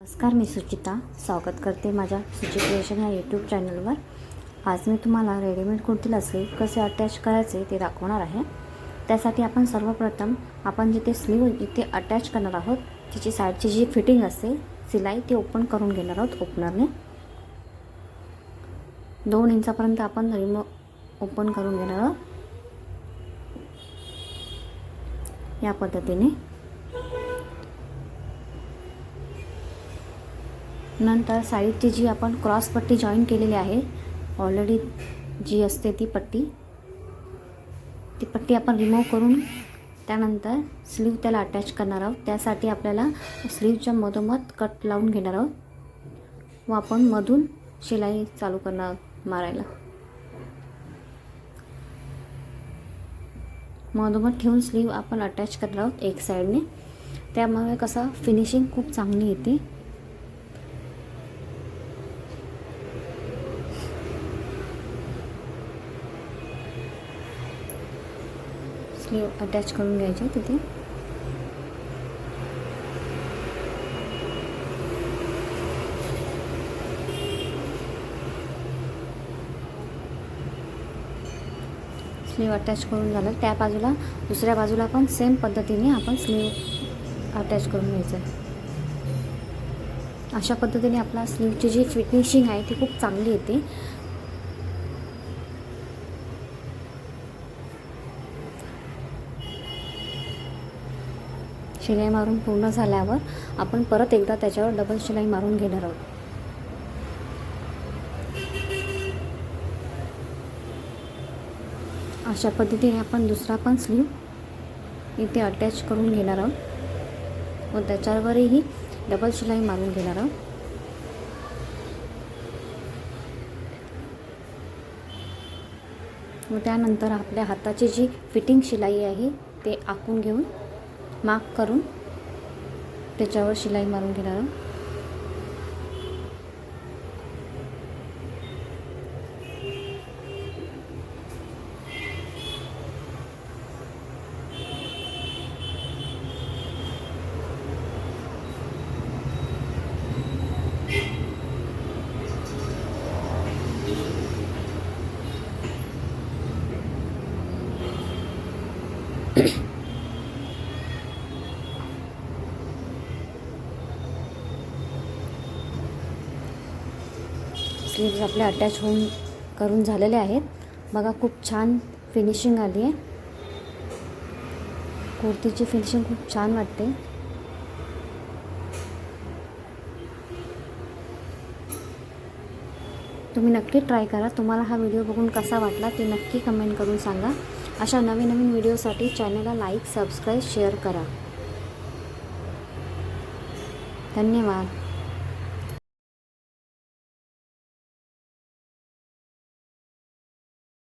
नमस्कार, मी सुचिता स्वागत करते माझ्या सुची क्रिएशन ह्या यूट्यूब चॅनलवर। आज मी तुम्हाला रेडीमेड कुर्तीला स्लीव कसे अटॅच करायचे ते दाखवणार आहे। त्यासाठी आपण सर्वप्रथम आपण जिथे स्लीव जिथे अटॅच करणार आहोत तिची साईडची जी फिटिंग असते सिलाई ती ओपन करून घेणार आहोत ओपनरने। 2 इंचापर्यंत आपण ओपन करून घेणार आहोत या पद्धतीने। नंतर साईडची जी आपण क्रॉस पट्टी जॉईन केलेली आहे ऑलरेडी जी असते ती पट्टी आपण रिमूव्ह करून त्यानंतर स्लीव त्याला अटॅच करणार आहोत। त्यासाठी आपल्याला स्लीवच्या मधोमध कट लावून घेणार आहोत व आपण मधून शिलाई चालू करणार मारायला। मधोमध ठेवून स्लीव आपण अटॅच करणार आहोत एक साईडने। त्यामुळे कसं फिनिशिंग खूप चांगली येते। स्लीव अटॅच करून घ्यायचे तिथे। स्लीव अटॅच करून झालं त्या बाजूला दुसऱ्या बाजूला पण सेम पद्धतीने आपण स्लीव अटॅच करून घ्यायचं। अशा पद्धतीने आपला स्लीवची जी फिनिशिंग आहे ती खूप चांगली येते। शिलाई मारून पूर्ण झाल्यावर आपण परत एकदा त्याच्यावर डबल शिलाई मारून घेणार आहोत। अशा पद्धतीने आपण दुसरा पण स्लीव इथे अटॅच करून घेणार आहोत व त्याच्यावरही डबल शिलाई मारून घेणार आहोत। व त्यानंतर आपल्या हाताची जी फिटिंग शिलाई आहे ते आखून घेऊन मार्क करून त्याच्यावर शिलाई मारून घेणार आहोत। स्लीव्ज आपल्या अटॅच करून झालेले आहेत। बघा खूप छान फिनिशिंग आली आहे। कुर्तीची फिनिशिंग खूप छान वाटते। तुम्ही नक्की ट्राय करा। तुम्हाला हा व्हिडिओ बघून कसा वाटला ते नक्की कमेंट करून सांगा। अशा नवीन व्हिडिओसाठी चॅनलला लाईक, सबस्क्राईब, शेअर करा। धन्यवाद।